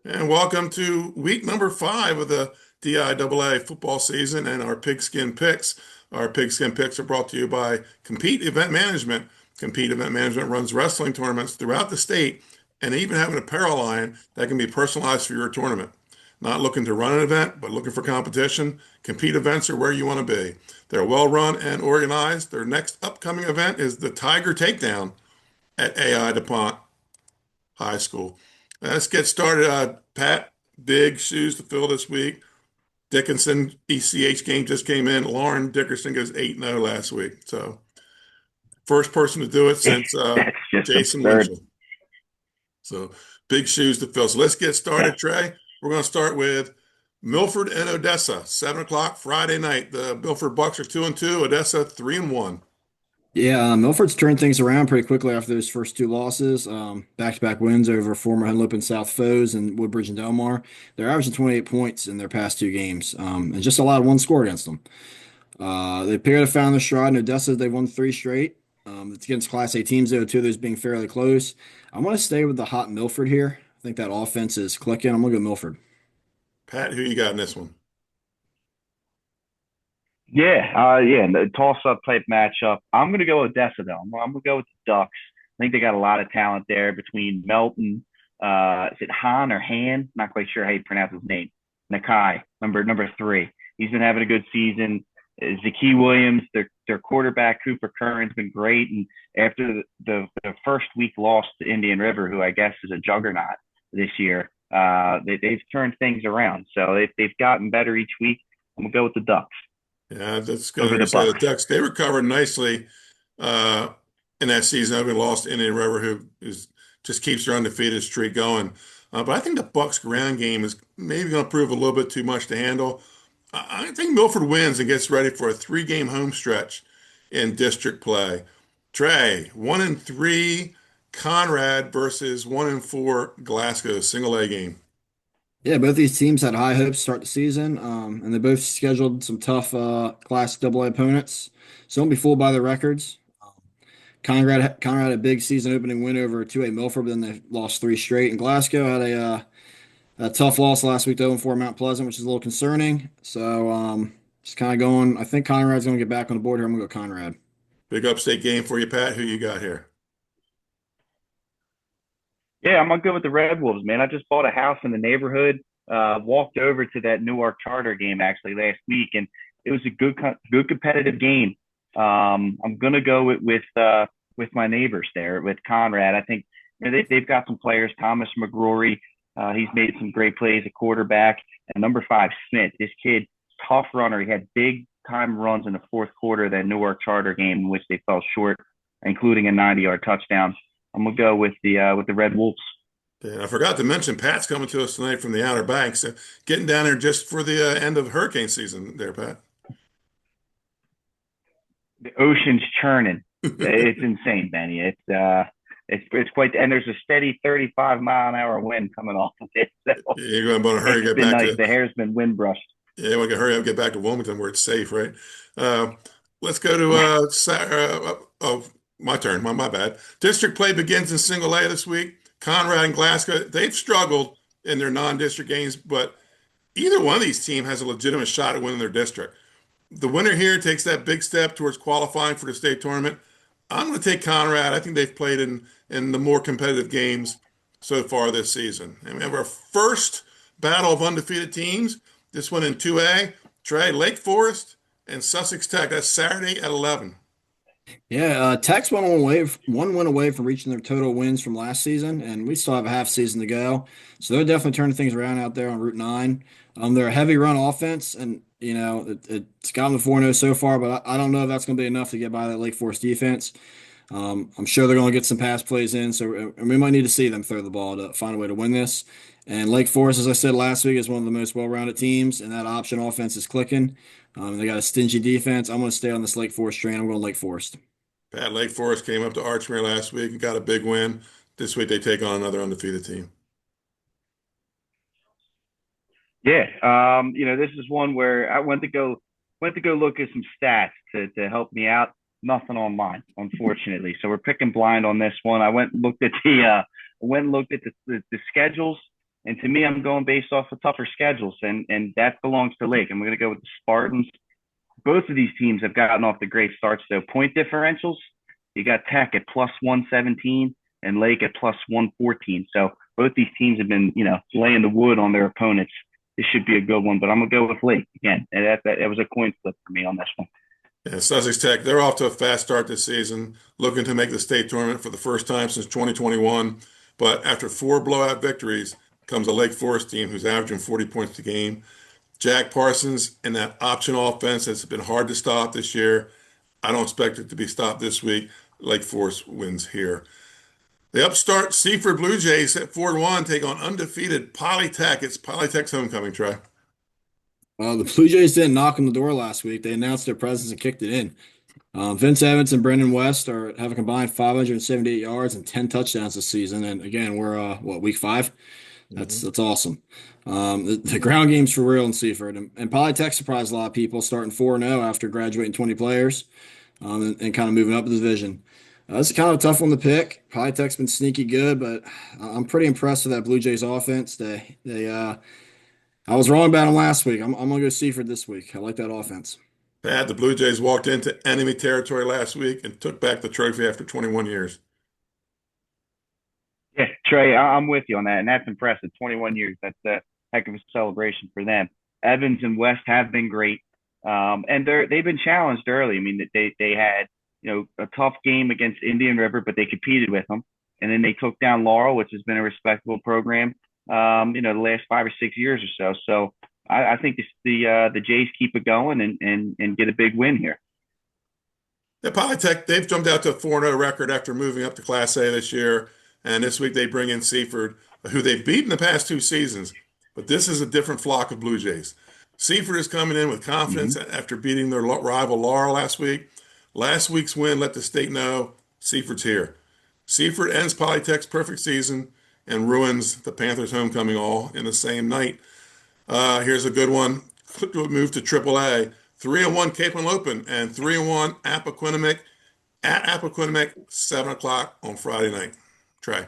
And welcome to week number 5 of the DIAA football season and our Pigskin Picks. Our Pigskin Picks are brought to you by Compete Event Management. Compete Event Management runs wrestling tournaments throughout the state and even have an apparel line that can be personalized for your tournament. Not looking to run an event, but looking for competition, Compete events are where you want to be. They're well run and organized. Their next upcoming event is the Tiger Takedown at AI DuPont High School. Let's get started. Pat, big shoes to fill this week. Dickinson ECH game just came in. Lauren Dickerson goes 8-0 last week. So first person to do it since That's just Jason absurd. Winchell. So big shoes to fill. So let's get started, Trey. We're going to start with Milford and Odessa, 7 o'clock Friday night. The Milford Bucks are 2-2, Odessa 3-1. Yeah, Milford's turned things around pretty quickly after those first two losses. Back-to-back wins over former Henlopen South foes and Woodbridge and Delmar. They're averaging 28 points in their past two games, and just allowed one score against them. They appear to have found their stride. In Odessa, they've won three straight. It's against Class A teams, though, two of those being fairly close. I'm going to stay with the hot Milford here. I think that offense is clicking. I'm going to go Milford. Pat, who you got in this one? And the toss-up type matchup. I'm gonna go with Odessa though. I'm gonna go with the Ducks. I think they got a lot of talent there between Melton. Is it Han or Han? Not quite sure how you pronounce his name. Nakai, number three. He's been having a good season. Zaki Williams, their quarterback Cooper Curran's been great. And after the first week loss to Indian River, who I guess is a juggernaut this year, they've turned things around. So they've gotten better each week. I'm gonna go with the Ducks Yeah, that's over going to the say the Bucks. Ducks. They recovered nicely uh, in that season. Having lost to Indian River, who just keeps their undefeated streak going. But I think the Bucks' ground game is maybe going to prove a little bit too much to handle. I think Milford wins and gets ready for a three-game home stretch in district play. Trey, 1-3, Conrad versus 1-4, Glasgow, single A game. Yeah, both these teams had high hopes to start the season, and they both scheduled some tough Class AA opponents. So don't be fooled by the records. Conrad had a big season opening win over 2A Milford, but then they lost three straight. And Glasgow had a tough loss last week to 0-4 Mount Pleasant, which is a little concerning. So just kind of going. I think Conrad's going to get back on the board here. I'm going to go Conrad. Big upstate game for you, Pat. Who you got here? Yeah, I'm gonna go with the Red Wolves, man. I just bought a house in the neighborhood. Walked over to that Newark Charter game actually last week, and it was a good competitive game. I'm gonna go with my neighbors there with Conrad. I think they've got some players. Thomas McGrory, he's made some great plays at quarterback, and number five Smith. This kid, tough runner. He had big time runs in the fourth quarter of that Newark Charter game in which they fell short, including a 90-yard touchdown. I'm gonna go with the Red Wolves. And I forgot to mention, Pat's coming to us tonight from the Outer Banks, getting down there just for the end of hurricane season there, Pat. The ocean's churning. It's insane, Benny. It's quite, and there's a steady 35-mile-an-hour wind coming off of it. So You're going to want to hurry it's get been back nice. to, The hair's been wind brushed. yeah, we can hurry up, get back to Wilmington where it's safe, right? Uh, let's go to, Yeah. oh, my turn, my bad. District play begins in single A this week. Conrad and Glasgow, they've struggled in their non-district games, but either one of these teams has a legitimate shot at winning their district. The winner here takes that big step towards qualifying for the state tournament. I'm going to take Conrad. I think they've played in the more competitive games so far this season. And we have our first battle of undefeated teams. This one in 2A. Trey, Lake Forest and Sussex Tech. That's Saturday at 11. Yeah, Tech's one win away from reaching their total wins from last season, and we still have a half season to go. So they're definitely turning things around out there on Route 9. They're a heavy run offense, and it's gotten the 4-0 so far, but I don't know if that's going to be enough to get by that Lake Forest defense. I'm sure they're going to get some pass plays in, so and we might need to see them throw the ball to find a way to win this. And Lake Forest, as I said last week, is one of the most well-rounded teams, and that option offense is clicking. They got a stingy defense. I'm going to stay on this Lake Forest train. I'm going Lake Forest. Pat, Lake Forest came up to Archmere last week and got a big win. This week they take on another undefeated team. Yeah. This is one where I went to go look at some stats to help me out. Nothing online, unfortunately. So we're picking blind on this one. I went and looked at the schedules. And to me, I'm going based off of tougher schedules, and that belongs to Lake. I'm going to go with the Spartans. Both of these teams have gotten off the great starts, though. Point differentials, you got Tech at plus 117 and Lake at plus 114. So both these teams have been, laying the wood on their opponents. This should be a good one, but I'm going to go with Lake again. And that was a coin flip for me on this one. Yeah, Sussex Tech, they're off to a fast start this season, looking to make the state tournament for the first time since 2021. But after four blowout victories comes a Lake Forest team who's averaging 40 points a game. Jack Parsons and that option offense has been hard to stop this year. I don't expect it to be stopped this week. Lake Forest wins here. The upstart Seaford Blue Jays at 4-1 take on undefeated Polytech. It's Polytech's homecoming, Trey. Well, the Blue Jays didn't knock on the door last week. They announced their presence and kicked it in. Vince Evans and Brendan West have a combined 578 yards and 10 touchdowns this season. And again, we're week 5? That's awesome. The ground game's for real in Seaford, and Polytech surprised a lot of people, starting 4-0 after graduating 20 players, and kind of moving up the division. This is kind of a tough one to pick. Polytech's been sneaky good, but I'm pretty impressed with that Blue Jays offense. I was wrong about them last week. I'm gonna go Seaford this week. I like that offense. Pat, the Blue Jays walked into enemy territory last week and took back the trophy after 21 years. Yeah, Trey, I'm with you on that, and that's impressive. 21 years, that's a heck of a celebration for them. Evans and West have been great, and they've been challenged early. I mean, they had a tough game against Indian River, but they competed with them, and then they took down Laurel, which has been a respectable program. The last 5 or 6 years or so. So I think the Jays keep it going and get a big win here. The Polytech, they've jumped out to a 4-0 record after moving up to Class A this year. And this week they bring in Seaford, who they've beaten the past 2 seasons. But this is a different flock of Blue Jays. Seaford is coming in with confidence after beating their rival Laurel last week. Last week's win let the state know Seaford's here. Seaford ends Polytech's perfect season and ruins the Panthers' homecoming all in the same night. Here's a good one. Move to AAA. 3-1 Cape Henlopen and 3-1 Appo at Appo 7 o'clock on Friday night. Trey.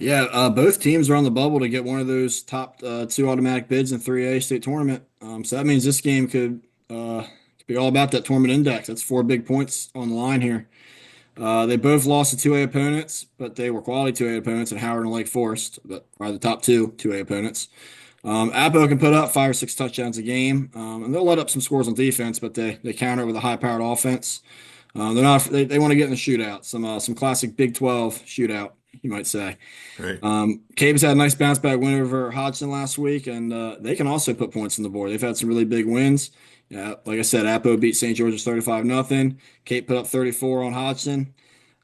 Yeah, both teams are on the bubble to get one of those top 2 automatic bids in 3A state tournament. So that means this game could be all about that tournament index. That's 4 big points on the line here. They both lost to 2A opponents, but they were quality 2A opponents in Howard and Lake Forest, but are the top 2A opponents. Appo can put up 5 or 6 touchdowns a game, and they'll let up some scores on defense, but they counter it with a high-powered offense. They want to get in the shootout, some classic Big 12 shootout, you might say. Right. Cape's had a nice bounce back win over Hodgson last week, and they can also put points on the board. They've had some really big wins. Yeah, like I said, Appo beat St. George's 35-0. Cape put up 34 on Hodgson.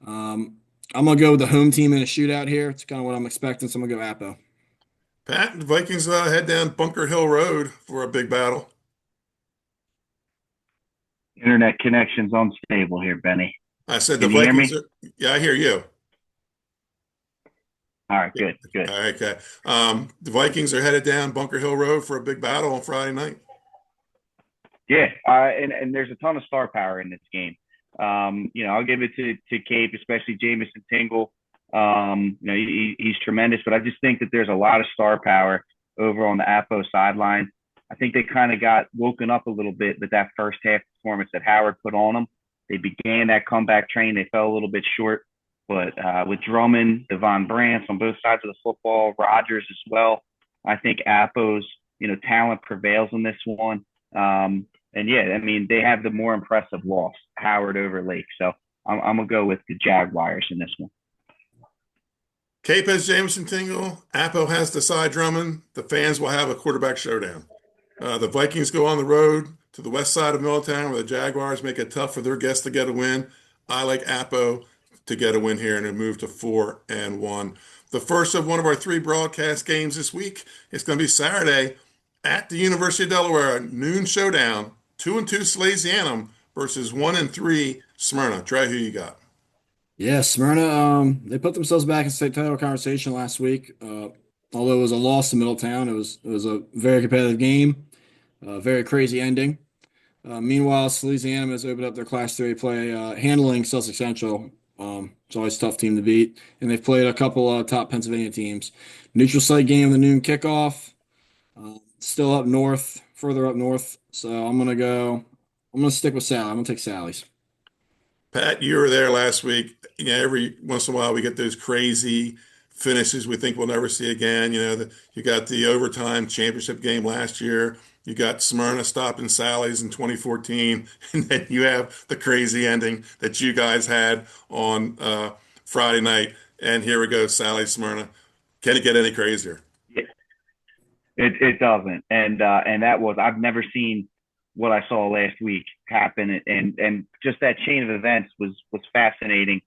I'm gonna go with the home team in a shootout here. It's kind of what I'm expecting, so I'm gonna go Appo. Pat, the Vikings head down Bunker Hill Road for a big battle. Internet connection's unstable here, Benny. I said the Can you hear Vikings me? yeah, I hear you. All right, good. All right, okay. The Vikings are headed down Bunker Hill Road for a big battle on Friday night. Yeah, and there's a ton of star power in this game. I'll give it to Cape, especially Jamison Tingle. He's tremendous, but I just think that there's a lot of star power over on the Appo sideline. I think they kind of got woken up a little bit with that first half performance that Howard put on them. They began that comeback train. They fell a little bit short, but with Drummond, Devon Brants on both sides of the football, Rogers as well, I think Appo's talent prevails in this one. And yeah, I mean, they have the more impressive loss, Howard over Lake. So I'm going to go with the Jaguars in this one. Cape has Jamison Tingle. Appo has Desai Drummond. The fans will have a quarterback showdown. The Vikings go on the road to the west side of Middletown where the Jaguars make it tough for their guests to get a win. I like Appo to get a win here and move to 4-1. The first of one of our 3 broadcast games this week is going to be Saturday at the University of Delaware, noon showdown. 2-2 Salesianum versus 1-3 Smyrna. Trey, who you got? Yeah, Smyrna, they put themselves back in state title conversation last week. Although it was a loss to Middletown, it was a very competitive game, very crazy ending. Meanwhile, Salesianum has opened up their Class 3 play, handling Sussex Central It's always a tough team to beat, and they've played a couple top Pennsylvania teams. Neutral site game, the noon kickoff. Still up north, further up north. So I'm gonna go. I'm gonna stick with Sally. I'm gonna take Sally's. Pat, you were there last week. Every once in a while we get those crazy finishes we think we'll never see again. You got the overtime championship game last year. You got Smyrna stopping Sally's in 2014, and then you have the crazy ending that you guys had on Friday night. And here we go, Sally Smyrna. Can it get any crazier? It doesn't, and that was I've never seen what I saw last week happen, and just that chain of events was fascinating.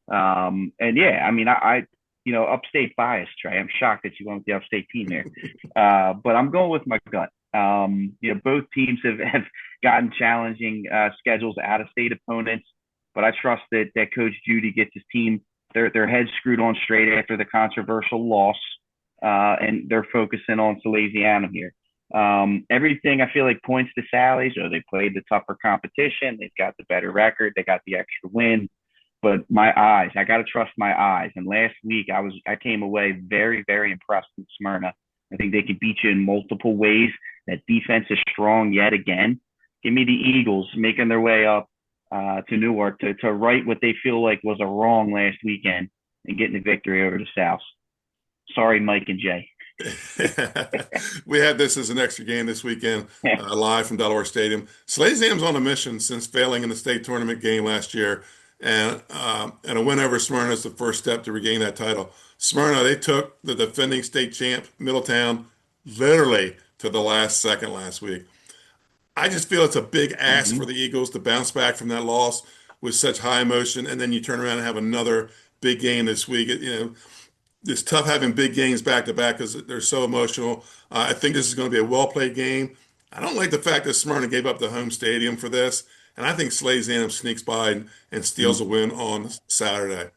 And yeah, I mean, upstate bias, Trey. I'm shocked that you went with the upstate team there, but I'm going with my gut. Both teams have gotten challenging schedules, out of state opponents, but I trust that Coach Judy gets his team their heads screwed on straight after the controversial loss, and they're focusing on Salesianum here. Everything I feel like points to Sally's. They played the tougher competition. They've got the better record. They got the extra win. But my eyes, I got to trust my eyes. And last week I came away very, very impressed with Smyrna. I think they could beat you in multiple ways. That defense is strong yet again. Give me the Eagles making their way up to Newark to right what they feel like was a wrong last weekend and getting the victory over the South. Sorry, Mike and Jay. We had this as an extra game this weekend, live from Delaware Stadium. Salesianum's on a mission since failing in the state tournament game last year, and a win over Smyrna is the first step to regain that title. Smyrna, they took the defending state champ, Middletown, literally to the last second last week. I just feel it's a big ask Mm-hmm. for the Eagles to bounce back from that loss with such high emotion, and then you turn around and have another big game this week. It's tough having big games back to back because they're so emotional. I think this is going to be a well played game. I don't like the fact that Smyrna gave up the home stadium for this, and I think Salesianum sneaks by and steals a win on Saturday.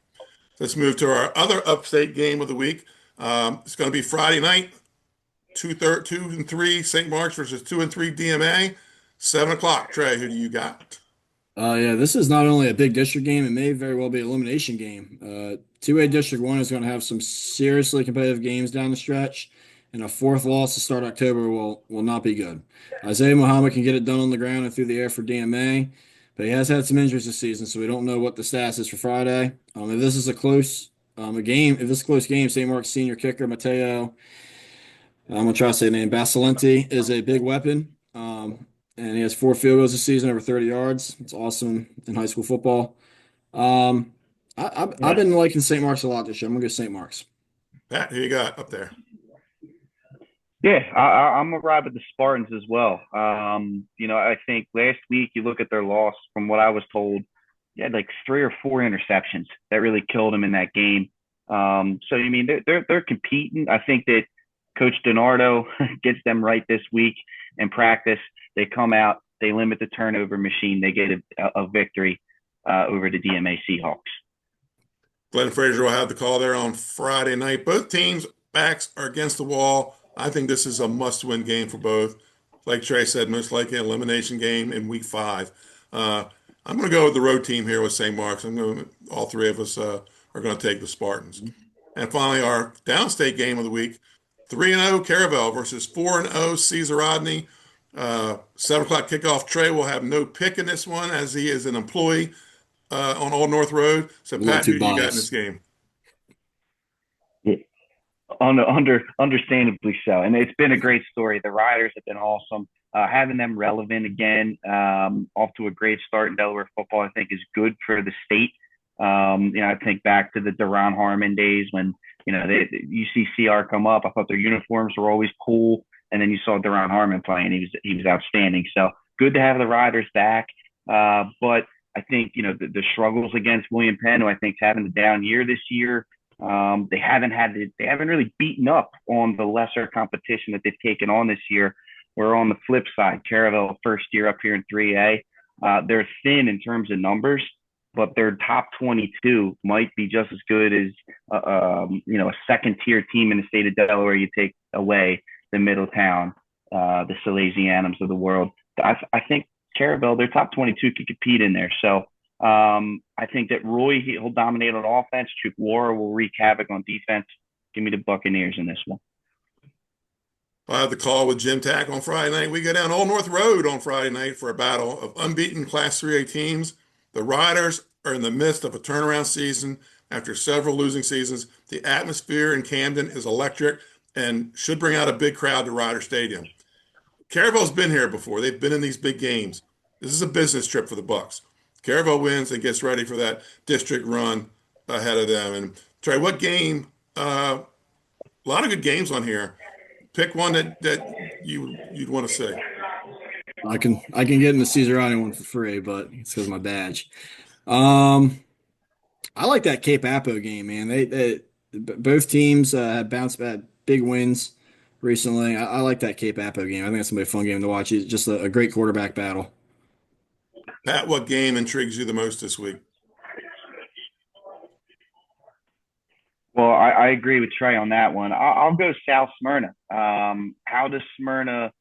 Let's move to our other upstate game of the week. It's going to be Friday night, 2 and 3 St. Mark's versus 2 and 3 DMA, 7 o'clock. Trey, who do you got? Yeah, this is not only a big district game, it may very well be an elimination game. 2A District 1 is going to have some seriously competitive games down the stretch, and a fourth loss to start October will not be good. Isaiah Muhammad can get it done on the ground and through the air for DMA, but he has had some injuries this season, so we don't know what the status is for Friday. If this is a close game, if this is a close game, St. Mark's senior kicker Mateo, I'm gonna try to say the name Basilenti, is a big weapon. And he has 4 field goals this season, over 30 yards. It's awesome in high school football. Um, I've Yeah. been liking St. Mark's a lot this year. I'm gonna go St. Mark's. Pat, who you got up there? Yeah, I'm gonna ride with the Spartans as well. I think last week you look at their loss. From what I was told, you had like 3 or 4 interceptions that really killed them in that game. So I mean they're competing. I think that Coach DiNardo gets them right this week in practice. They come out, they limit the turnover machine, they get a victory over the DMA Seahawks. Glenn Frazier will have the call there on Friday night. Both teams' backs are against the wall. I think this is a must-win game for both. Like Trey said, most likely an elimination game in week 5. Uh, I'm going to go with the road team here with St. Mark's. All three of us are going to take the Spartans. And finally, our downstate game of the week, 3-0 Caravel versus 4-0 Caesar Rodney. 7 o'clock kickoff. Trey will have no pick in this one as he is an employee on Old North Road. So, A little Pat, who too do you got in this biased. game? Yeah. Understandably so, and it's been a great story. The Riders have been awesome. Having them relevant again, off to a great start in Delaware football, I think is good for the state. I think back to the Duran Harmon days when you see CR come up. I thought their uniforms were always cool, and then you saw Duran Harmon playing. He was outstanding. So good to have the Riders back. But I think the struggles against William Penn, who I think is having a down year this year. They haven't really beaten up on the lesser competition that they've taken on this year. Where on the flip side, Caravel first year up here in 3A, they're thin in terms of numbers, but their top 22 might be just as good as a second tier team in the state of Delaware. You take away the Middletown, the Salesianums of the world. I think Caravel, their top 22 could compete in there. So I think that Roy, he'll dominate on offense. Chukwuora will wreak havoc on defense. Give me the Buccaneers in this one. I have the call with Jim Tack on Friday night. We go down Old North Road on Friday night for a battle of unbeaten Class 3A teams. The Riders are in the midst of a turnaround season after several losing seasons. The atmosphere in Camden is electric and should bring out a big crowd to Rider Stadium. Caravel's been here before. They've been in these big games. This is a business trip for the Bucks. Caravel wins and gets ready for that district run ahead of them. And Trey, what game? A lot of good games on here. Pick one that you'd want to see. I can get in the Caesar Island one for free, but it's because of my badge. Um, I like that Cape Appo game, man. Both teams have bounced back big wins recently. I like that Cape Appo game. I think it's gonna be a fun game to watch. It's just a great quarterback battle. Pat, what game intrigues you the most this week? Well, I agree with Trey on that one. I'll go South Smyrna. How does Smyrna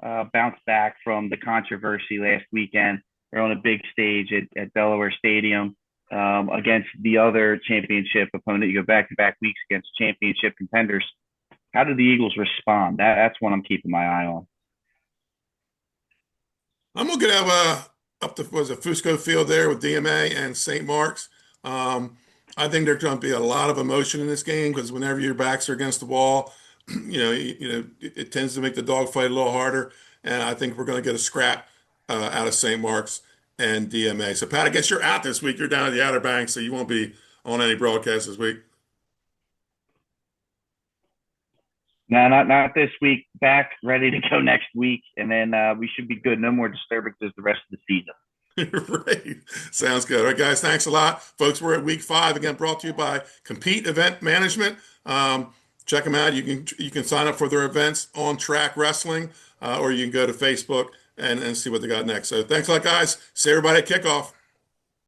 bounce back from the controversy last weekend? They're on a big stage at Delaware Stadium against the other championship opponent. You go back-to-back weeks against championship contenders. How do the Eagles respond? That's one I'm keeping my eye on. I'm gonna have up to was it Fusco Field there with DMA and St. Mark's. I think there's going to be a lot of emotion in this game because whenever your backs are against the wall, it tends to make the dogfight a little harder. And I think we're going to get a scrap out of St. Mark's and DMA. So Pat, I guess you're out this week. You're down at the Outer Banks, so you won't be on any broadcast this week. No, not this week. Back ready to go next week, and then we should be good. No more disturbances the rest of the season. Right. Sounds good. All right, guys, thanks a lot. Folks, we're at week 5, again, brought to you by Compete Event Management. Check them out. You can sign up for their events on Track Wrestling, or you can go to Facebook and see what they got next. So thanks a lot, guys. See everybody at kickoff.